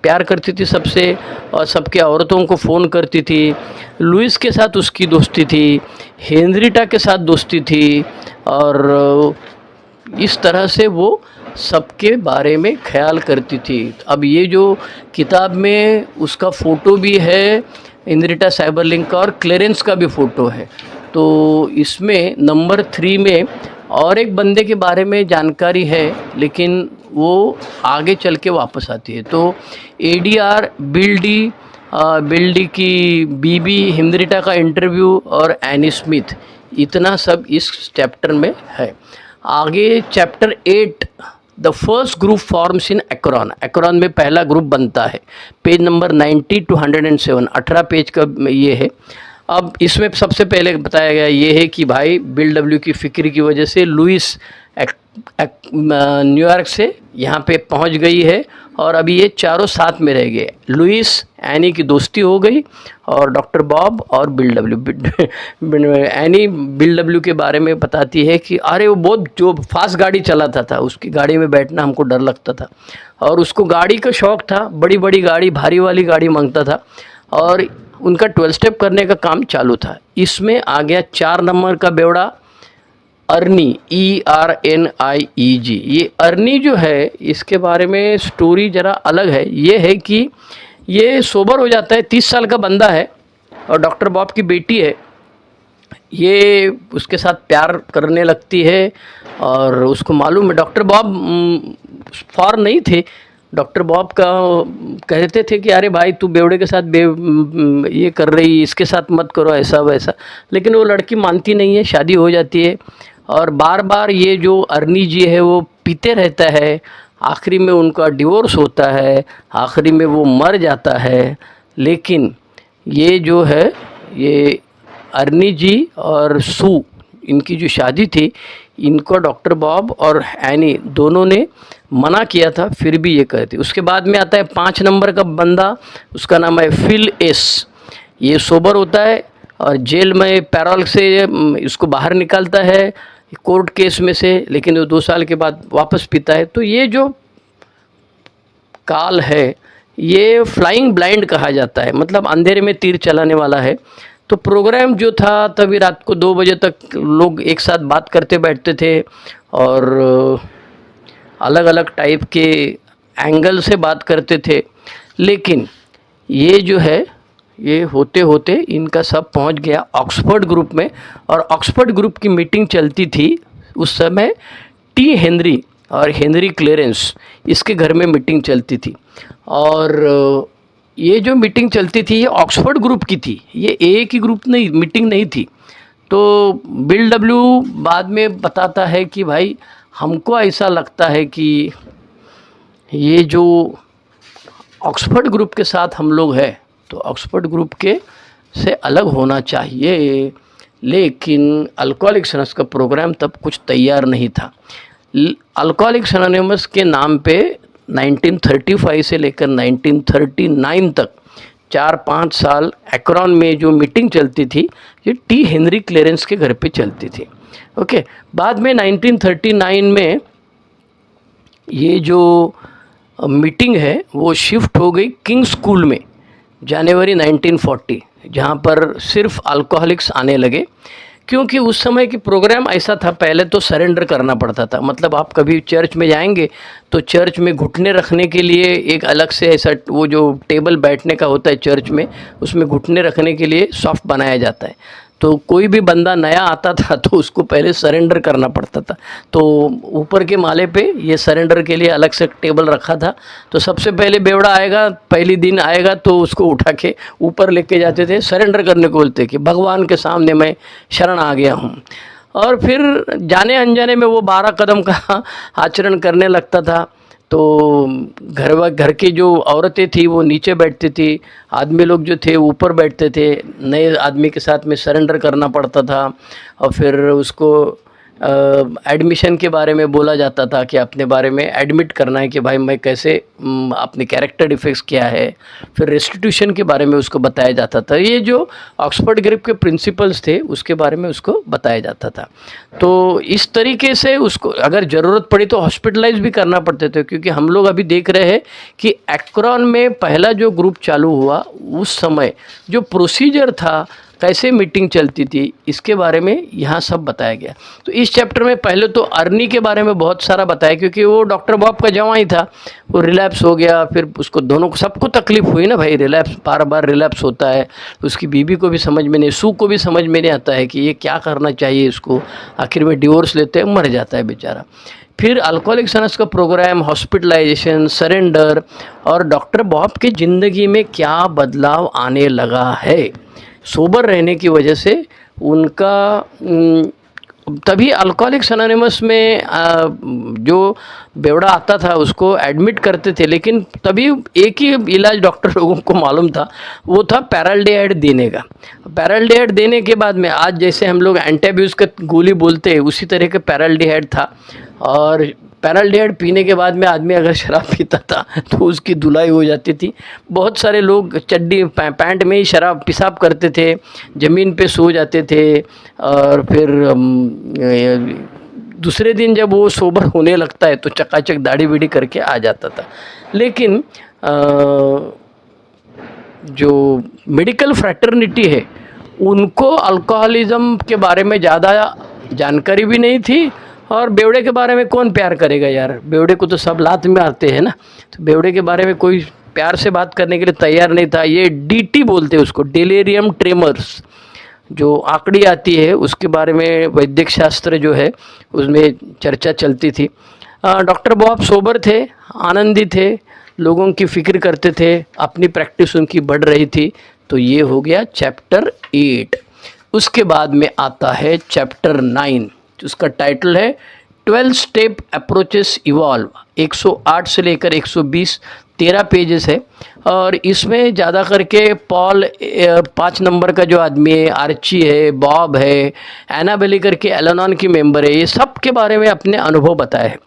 प्यार करती थी सबसे, और सबके औरतों को फ़ोन करती थी। लुइस के साथ उसकी दोस्ती थी, हेनरिटा के साथ दोस्ती थी, और इस तरह से वो सबके बारे में ख्याल करती थी। अब ये जो किताब में उसका फ़ोटो भी है, हेनरिटा साइबरलिंक का, और क्लेरेंस का भी फ़ोटो है। तो इसमें नंबर 3 में और एक बंदे के बारे में जानकारी है, लेकिन वो आगे चल के वापस आती है। तो ADR, बिल डी की बीबी, हेनरिटा का इंटरव्यू और एनी स्मिथ, इतना सब इस चैप्टर में है। आगे chapter 8, the first group forms in Akron. Akron में पहला ग्रुप बनता है, पेज नंबर 90 to 107, 18 पेज का ये है। अब इसमें सबसे पहले बताया गया ये है कि भाई बिल डब्ल्यू की फ़िक्र की वजह से लुइस न्यूयॉर्क से यहाँ पे पहुँच गई है और अभी ये चारों साथ में रह गए। लुइस एनी की दोस्ती हो गई और डॉक्टर बॉब और bill W. Any bill W के बारे में बताती है कि अरे वो बहुत जो फास्ट गाड़ी चलाता था, उसकी गाड़ी में बैठना हमको डर लगता था और उसको गाड़ी का शौक़ था, बड़ी बड़ी गाड़ी, भारी वाली गाड़ी मांगता था और उनका 12 स्टेप करने का काम चालू था। इसमें आ गया 4 नंबर का बेवड़ा, अर्नी, ERNIEG। ये अर्नी जो है, इसके बारे में स्टोरी ज़रा अलग है। ये है कि ये सोबर हो जाता है, 30 साल का बंदा है और डॉक्टर बॉब की बेटी है। ये उसके साथ प्यार करने लगती है और उसको मालूम है डॉक्टर बॉब फॉर नहीं थे। डॉक्टर बॉब का कहते थे कि अरे भाई तू बेवड़े के साथ ये कर रही, इसके साथ मत करो, ऐसा वैसा। लेकिन वो लड़की मानती नहीं है, शादी हो जाती है और बार बार ये जो अर्नी जी है वो पीते रहता है। आखिरी में उनका डिवोर्स होता है, आखिरी में वो मर जाता है। लेकिन ये जो है, ये अर्नी जी और सू, इनकी जो शादी थी, इनको डॉक्टर बॉब और एनी दोनों ने मना किया था, फिर भी ये कहते। उसके बाद में आता है 5 नंबर का बंदा, उसका नाम है फिल एस। ये सोबर होता है और जेल में पैरोल से इसको बाहर निकालता है कोर्ट केस में से, लेकिन वो 2 साल के बाद वापस पीता है। तो ये जो काल है, ये फ्लाइंग ब्लाइंड कहा जाता है, मतलब अंधेरे में तीर चलाने वाला है। तो प्रोग्राम जो था, तभी रात को 2 बजे तक लोग एक साथ बात करते बैठते थे और अलग अलग टाइप के एंगल से बात करते थे। लेकिन ये जो है, ये होते होते इनका सब पहुंच गया ऑक्सफोर्ड ग्रुप में और ऑक्सफोर्ड ग्रुप की मीटिंग चलती थी उस समय। टी हेनरी और हेनरी क्लेरेंस, इसके घर में मीटिंग चलती थी और ये जो मीटिंग चलती थी ये ऑक्सफोर्ड ग्रुप की थी, ये एक ही ग्रुप नहीं, मीटिंग नहीं थी। तो बिल डब्ल्यू बाद में बताता है कि भाई हमको ऐसा लगता है कि ये जो ऑक्सफोर्ड ग्रुप के साथ हम लोग हैं तो ऑक्सफोर्ड ग्रुप के से अलग होना चाहिए। लेकिन अल्कोहलिक्स एनोनिमस का प्रोग्राम तब कुछ तैयार नहीं था। अल्कोहलिक्स एनोनिमस के नाम पे 1935 से लेकर 1939 तक 4-5 साल एक्रॉन में जो मीटिंग चलती थी, ये टी हेनरी क्लेरेंस के घर पे चलती थी। ओके, बाद में 1939 में ये जो मीटिंग है वो शिफ्ट हो गई किंग स्कूल में जनवरी 1940, जहाँ पर सिर्फ अल्कोहलिक्स आने लगे। क्योंकि उस समय की प्रोग्राम ऐसा था, पहले तो सरेंडर करना पड़ता था। मतलब आप कभी चर्च में जाएंगे तो चर्च में घुटने रखने के लिए एक अलग से ऐसा वो जो टेबल बैठने का होता है चर्च में, उसमें घुटने रखने के लिए सॉफ्ट बनाया जाता है। तो कोई भी बंदा नया आता था तो उसको पहले सरेंडर करना पड़ता था। तो ऊपर के माले पे ये सरेंडर के लिए अलग से टेबल रखा था। तो सबसे पहले बेवड़ा आएगा, पहली दिन आएगा तो उसको उठा के ऊपर लेके जाते थे, सरेंडर करने को बोलते कि भगवान के सामने मैं शरण आ गया हूँ। और फिर जाने अनजाने में वो 12 कदम का आचरण करने लगता था। तो घर की जो औरतें थी वो नीचे बैठती थी, आदमी लोग जो थे ऊपर बैठते थे। नए आदमी के साथ में सरेंडर करना पड़ता था और फिर उसको एडमिशन के बारे में बोला जाता था कि अपने बारे में एडमिट करना है कि भाई मैं कैसे अपने कैरेक्टर डिफेक्ट्स क्या है। फिर रेस्टिट्यूशन के बारे में उसको बताया जाता था। ये जो ऑक्सफोर्ड ग्रुप के प्रिंसिपल्स थे उसके बारे में उसको बताया जाता था। तो इस तरीके से उसको अगर ज़रूरत पड़ी तो हॉस्पिटलाइज भी करना पड़ते थे। क्योंकि हम लोग अभी देख रहे हैं कि एक्रॉन में पहला जो ग्रुप चालू हुआ उस समय जो प्रोसीजर था, कैसे मीटिंग चलती थी, इसके बारे में यहाँ सब बताया गया। तो इस चैप्टर में पहले तो अर्नी के बारे में बहुत सारा बताया, क्योंकि वो डॉक्टर बॉब का जवाई था, वो रिलैप्स हो गया। फिर उसको दोनों को सबको तकलीफ हुई ना भाई, रिलैप्स बार बार रिलैप्स होता है। उसकी बीवी को भी समझ में नहीं, सू को भी समझ में नहीं आता है कि ये क्या करना चाहिए इसको। आखिर में डिवोर्स लेते हैं, मर जाता है बेचारा। फिर अल्कोहलिक्स एनोनिमस का प्रोग्राम, हॉस्पिटलाइजेशन, सरेंडर और डॉक्टर बॉब की ज़िंदगी में क्या बदलाव आने लगा है। सोबर रहने की वजह से उनका तभी अल्कोहलिक्स एनोनिमस में जो बेवड़ा आता था उसको एडमिट करते थे, लेकिन तभी एक ही इलाज डॉक्टर लोगों को मालूम था, वो था पैराल्डिहाइड देने का। पैराल्डिहाइड देने के बाद में आज जैसे हम लोग एंटीअब्यूज का गोली बोलते हैं, उसी तरह का पैराल्डिहाइड था। और पैराल्डिहाइड पीने के बाद में आदमी अगर शराब पीता था तो उसकी धुलाई हो जाती थी। बहुत सारे लोग चड्डी पैंट में ही शराब पेशाब करते थे, ज़मीन पे सो जाते थे, और फिर दूसरे दिन जब वो सोबर होने लगता है तो चकाचक दाढ़ी बीड़ी करके आ जाता था। लेकिन जो मेडिकल फ्रैटर्निटी है उनको अल्कोहलिज्म के बारे में ज़्यादा जानकारी भी नहीं थी, और बेवड़े के बारे में कौन प्यार करेगा यार, बेवड़े को तो सब लात में आते हैं ना, तो बेवड़े के बारे में कोई प्यार से बात करने के लिए तैयार नहीं था। ये डीटी बोलते हैं उसको, डिलीरियम ट्रेमर्स, जो आंकड़ी आती है उसके बारे में वैद्यक शास्त्र जो है उसमें चर्चा चलती थी। डॉक्टर बॉब सोबर थे, आनंदी थे, लोगों की फ़िक्र करते थे, अपनी प्रैक्टिस उनकी बढ़ रही थी। तो ये हो गया चैप्टर 8। उसके बाद में आता है चैप्टर 9, उसका टाइटल है 12 स्टेप अप्रोचेस इवॉल्व। 108 से लेकर 120 13 पेजेस है, और इसमें ज़्यादा करके पॉल 5 नंबर का जो आदमी है, आर्ची है, बॉब है, एनाबेली करके एलानॉन की मेंबर है, ये सब के बारे में अपने अनुभव बताए हैं।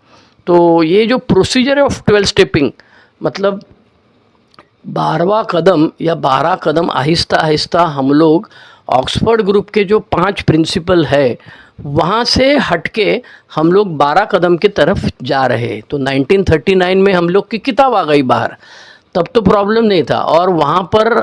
तो ये जो प्रोसीजर ऑफ 12 स्टेपिंग, मतलब 12वां कदम या 12 कदम आहिस्ता आहिस्ता हम लोग ऑक्सफोर्ड ग्रुप के जो 5 प्रिंसिपल है वहाँ से हटके हम लोग 12 कदम की तरफ जा रहे हैं। तो 1939 में हम लोग की किताब आ गई बाहर, तब तो प्रॉब्लम नहीं था। और वहाँ पर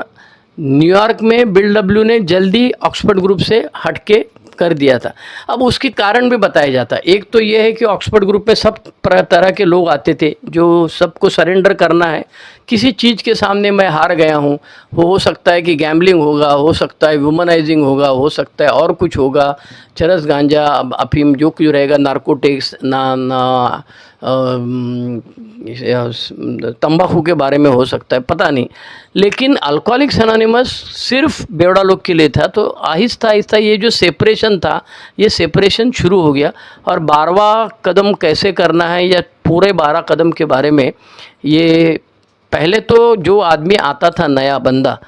न्यूयॉर्क में बिल डब्ल्यू ने जल्दी ऑक्सफोर्ड ग्रुप से हटके कर दिया था। अब उसके कारण भी बताया जाता है। एक तो ये है कि ऑक्सफोर्ड ग्रुप में सब तरह के लोग आते थे जो सबको सरेंडर करना है, किसी चीज़ के सामने मैं हार गया हूँ, हो सकता है कि गैम्बलिंग होगा, हो सकता है वुमनाइजिंग होगा, हो सकता है और कुछ होगा, चरस गांजा अफीम जो कुछ रहेगा, नार्कोटिक्स ना तंबाकू के बारे में हो सकता है, पता नहीं। लेकिन अल्कोहलिक्स एनोनिमस सिर्फ बेवड़ा लोग के लिए था। तो आहिस्ता आहिस्ता ये जो सेपरेशन था, ये सेपरेशन शुरू हो गया। और 12वां कदम कैसे करना है या पूरे 12 कदम के बारे में, ये पहले तो जो आदमी आता था नया बंदा,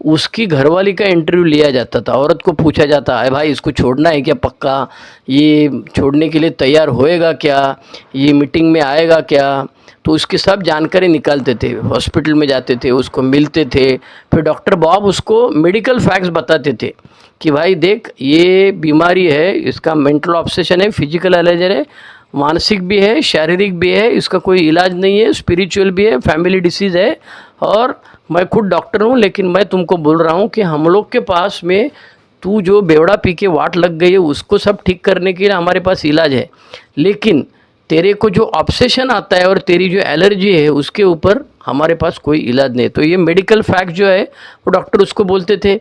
उसकी घरवाली का इंटरव्यू लिया जाता था। औरत को पूछा जाता है, भाई इसको छोड़ना है क्या पक्का, ये छोड़ने के लिए तैयार होएगा क्या, ये मीटिंग में आएगा क्या। तो उसकी सब जानकारी निकालते थे, हॉस्पिटल में जाते थे, उसको मिलते थे। फिर डॉक्टर बॉब उसको मेडिकल फैक्ट्स बताते थे कि भाई देख ये बीमारी है, इसका मेंटल ऑब्सेशन है, फिजिकल एलर्जर है, मानसिक भी है, शारीरिक भी है, इसका कोई इलाज नहीं है, स्पिरिचुअल भी है, फैमिली डिसीज़ है। और मैं खुद डॉक्टर हूँ, लेकिन मैं तुमको बोल रहा हूँ कि हम लोग के पास में तू जो बेवड़ा पी के वाट लग गई है उसको सब ठीक करने के लिए हमारे पास इलाज है, लेकिन तेरे को जो ऑब्सेशन आता है और तेरी जो एलर्जी है उसके ऊपर हमारे पास कोई इलाज नहीं। तो ये मेडिकल फैक्ट जो है वो डॉक्टर उसको बोलते थे।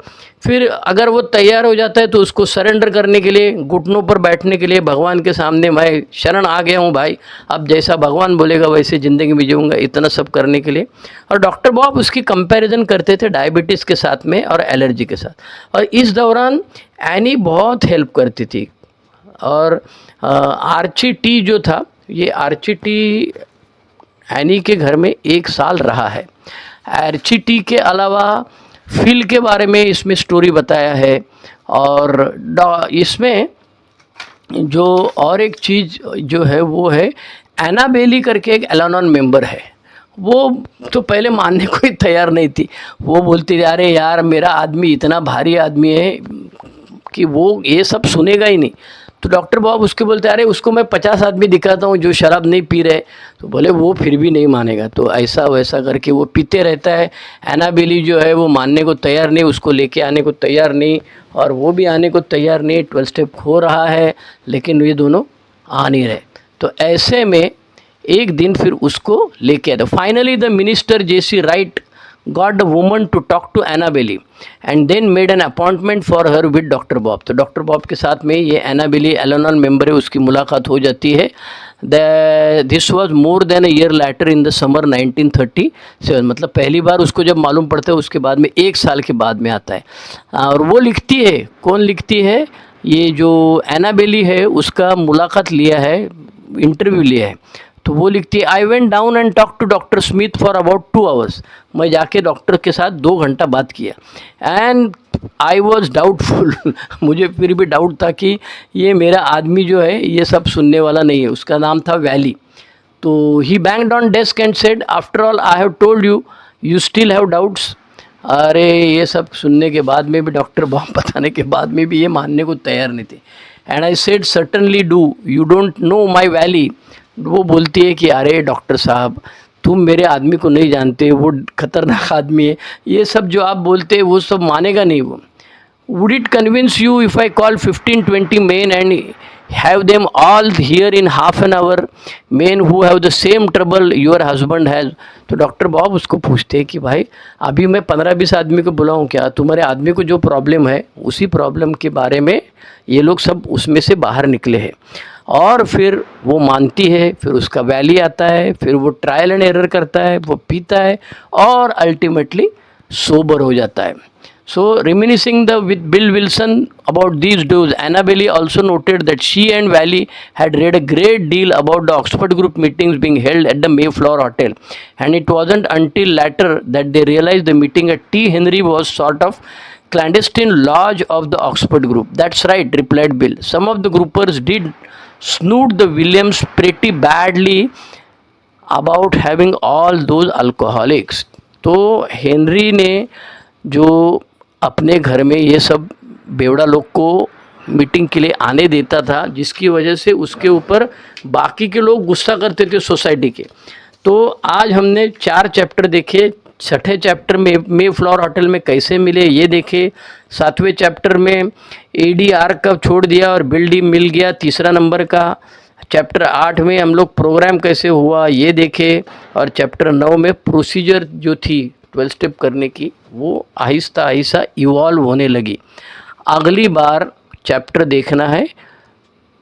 फिर अगर वो तैयार हो जाता है तो उसको सरेंडर करने के लिए, घुटनों पर बैठने के लिए भगवान के सामने, मैं शरण आ गया हूँ भाई, अब जैसा भगवान बोलेगा वैसे ज़िंदगी में जीऊँगा, इतना सब करने के लिए। और डॉक्टर बॉब उसकी कंपैरिजन करते थे डायबिटीज़ के साथ में और एलर्जी के साथ। और इस दौरान एनी बहुत हेल्प करती थी। और आर्ची टी जो था, ये आर्ची टी एनी के घर में 1 साल रहा है। आर्ची टी के अलावा फिल के बारे में इसमें स्टोरी बताया है। और इसमें जो और एक चीज़ जो है वो है, एनाबेली करके एक एलानॉन मेंबर है। वो तो पहले मानने को ही तैयार नहीं थी। वो बोलती अरे यार मेरा आदमी इतना भारी आदमी है कि वो ये सब सुनेगा ही नहीं। तो डॉक्टर बॉब उसके बोलते अरे उसको मैं 50 आदमी दिखाता हूँ जो शराब नहीं पी रहे, तो बोले वो फिर भी नहीं मानेगा। तो ऐसा वैसा करके वो पीते रहता है। एनाबेली जो है वो मानने को तैयार नहीं, उसको लेके आने को तैयार नहीं, और वो भी आने को तैयार नहीं। 12 स्टेप खो रहा है लेकिन ये दोनों आ नहीं रहे। तो ऐसे में एक दिन फिर उसको लेके आया। Finally the minister J C Wright got the woman to talk to Annabelle and then made an appointment for her with Dr. Bob। तो डॉक्टर बॉब के साथ में ये एनाबेली एलानॉन मेंबर है, उसकी मुलाकात हो जाती है। This was more than a year later in the summer 1937। मतलब पहली बार उसको जब मालूम पड़ता है उसके बाद में 1 साल के बाद में आता है। और वो लिखती है, कौन लिखती है, ये जो एनाबेली है उसका मुलाकात लिया है, इंटरव्यू लिया है। तो वो लिखती है, I went down and talk to doctor Smith for about 2 hours. मैं जाके डॉक्टर के साथ 2 घंटा बात किया एंड आई वॉज डाउटफुल मुझे फिर भी डाउट था कि ये मेरा आदमी जो है ये सब सुनने वाला नहीं है। उसका नाम था वैली। तो he banged on desk and said, after all I have told you, you still have doubts. अरे ये सब सुनने के बाद में भी, डॉक्टर बॉम्ब बताने के बाद में भी ये मानने को तैयार नहीं थे। And I said, certainly do, you don't know my valley. वो बोलती है कि अरे डॉक्टर साहब, तुम मेरे आदमी को नहीं जानते, वो खतरनाक आदमी है, ये सब जो आप बोलते हैं वो सब मानेगा नहीं वो। Would it convince you if I call 15-20 men and have them all here in half an hour, men who have the same trouble your husband has? तो डॉक्टर बॉब उसको पूछते हैं कि भाई अभी मैं 15-20 आदमी को बुलाऊं क्या? तुम्हारे आदमी को जो प्रॉब्लम है उसी प्रॉब्लम के बारे में ये लोग सब उसमें से बाहर निकले हैं। और फिर वो मानती है, फिर उसका वैली आता है, फिर वो ट्रायल एंड एरर करता है, वो पीता है और अल्टीमेटली सोबर हो जाता है। So, reminiscing with Bill Wilson about these days, Annabelle also noted that she and Valley had read a great deal about the Oxford Group meetings being held at the Mayflower Hotel, and it wasn't until later that they realized the meeting at T. Henry was sort of clandestine lodge of the Oxford Group. That's right, replied Bill. Some of the groupers did snoot the Williams pretty badly about having all those alcoholics. तो Henry ने जो अपने घर में ये सब बेवड़ा लोग को मीटिंग के लिए आने देता था, जिसकी वजह से उसके ऊपर बाकी के लोग गुस्सा करते थे सोसाइटी के। तो आज हमने 4 चैप्टर देखे। 6ठे चैप्टर में मेफ्लावर होटल में कैसे मिले ये देखे। 7वें चैप्टर में ADR कब छोड़ दिया और बिल डी मिल गया, 3रा नंबर का। चैप्टर 8 में हम लोग प्रोग्राम कैसे हुआ ये देखे। और चैप्टर 9 में प्रोसीजर जो थी 12 स्टेप करने की वो आहिस्ता आहिस्ता इवॉल्व होने लगी। अगली बार चैप्टर देखना है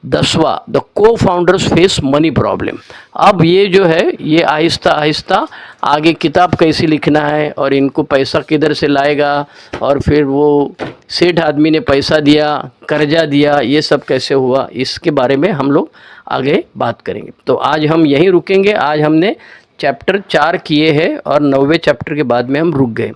10वां, द को फाउंडर्स फेस मनी प्रॉब्लम। अब ये जो है ये आहिस्ता आहिस्ता आगे किताब कैसे लिखना है और इनको पैसा किधर से लाएगा, और फिर वो सेठ आदमी ने पैसा दिया, कर्जा दिया, ये सब कैसे हुआ, इसके बारे में हम लोग आगे बात करेंगे। तो आज हम यहीं रुकेंगे। आज हमने चैप्टर 4 किए हैं और 9वें चैप्टर के बाद में हम रुक गए।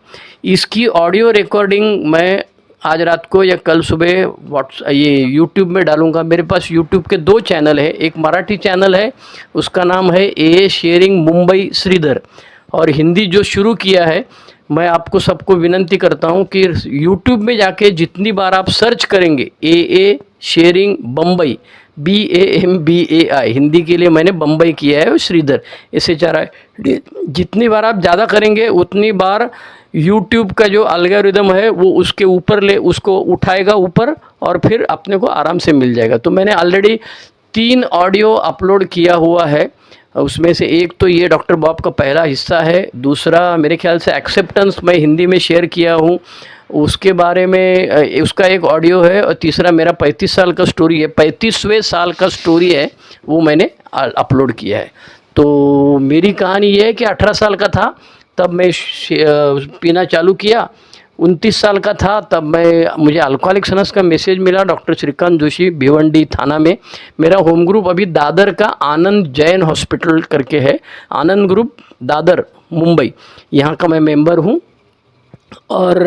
इसकी ऑडियो रिकॉर्डिंग मैं आज रात को या कल सुबह ये यूट्यूब में डालूंगा। मेरे पास यूट्यूब के 2 चैनल है। एक मराठी चैनल है, उसका नाम है ए शेयरिंग मुंबई श्रीधर, और हिंदी जो शुरू किया है, मैं आपको सबको विनंती करता हूं कि यूट्यूब में जाके जितनी बार आप सर्च करेंगे ए शेयरिंग बम्बई, BAMBAI, हिंदी के लिए मैंने बम्बई किया है, श्रीधर SHRI, जितनी बार आप ज़्यादा करेंगे उतनी बार यूट्यूब का जो एल्गोरिदम है वो उसके ऊपर उसको उठाएगा ऊपर, और फिर अपने को आराम से मिल जाएगा। तो मैंने ऑलरेडी 3 ऑडियो अपलोड किया हुआ है। उसमें से एक तो ये डॉक्टर बॉब का पहला हिस्सा है, दूसरा मेरे ख्याल से एक्सेप्टेंस मैं हिंदी में शेयर किया हूँ, उसके बारे में उसका एक ऑडियो है, और तीसरा मेरा 35 साल का स्टोरी है, 35वें साल का स्टोरी है, वो मैंने अपलोड किया है। तो मेरी कहानी ये है कि 18 साल का था तब मैं पीना चालू किया। 29 साल का था तब मुझे अल्कोहलिक्स अनोनिमस का मैसेज मिला। डॉक्टर श्रीकांत जोशी भिवंडी थाना में। मेरा होम ग्रुप अभी दादर का आनंद जैन हॉस्पिटल करके है, आनंद ग्रुप दादर मुंबई, यहाँ का मैं मेंबर हूँ। और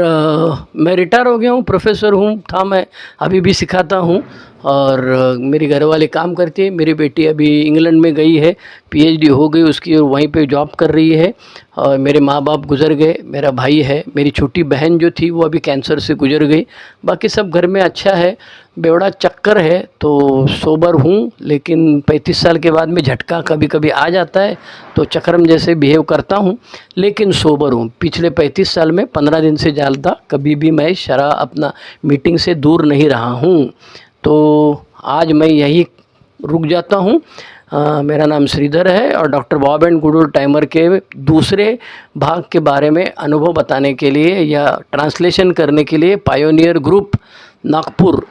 मैं रिटायर हो गया हूँ, प्रोफेसर हूँ, था मैं, अभी भी सिखाता हूँ। और मेरी घरवाले काम करती है। मेरी बेटी अभी इंग्लैंड में गई है, PhD हो गई उसकी, और वहीं पे जॉब कर रही है। और मेरे माँ बाप गुजर गए, मेरा भाई है, मेरी छोटी बहन जो थी वो अभी कैंसर से गुजर गई। बाकी सब घर में अच्छा है। बेवड़ा चक्कर है तो सोबर हूँ, लेकिन 35 साल के बाद में झटका कभी कभी आ जाता है तो चक्रम जैसे बिहेव करता हूँ, लेकिन सोबर हूँ। पिछले 35 साल में 15 दिन से ज़्यादा कभी भी मैं शराब अपना मीटिंग से दूर नहीं रहा हूँ। तो आज मैं यही रुक जाता हूँ। मेरा नाम श्रीधर है, और doctor Bob and good old timer के दूसरे भाग के बारे में अनुभव बताने के लिए या ट्रांसलेशन करने के लिए पायोनियर ग्रुप नागपुर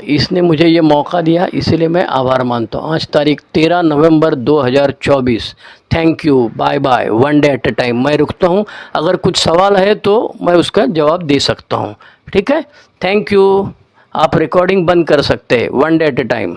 इसने मुझे ये मौका दिया, इसलिए मैं आभार मानता हूँ। आज तारीख 13 नवंबर 2024। Thank you, bye bye, one day at a time. मैं रुकता हूँ, अगर कुछ सवाल है तो मैं उसका जवाब दे सकता हूँ। ठीक है, थैंक यू, आप रिकॉर्डिंग बंद कर सकते हैं, वन डे एट ए टाइम।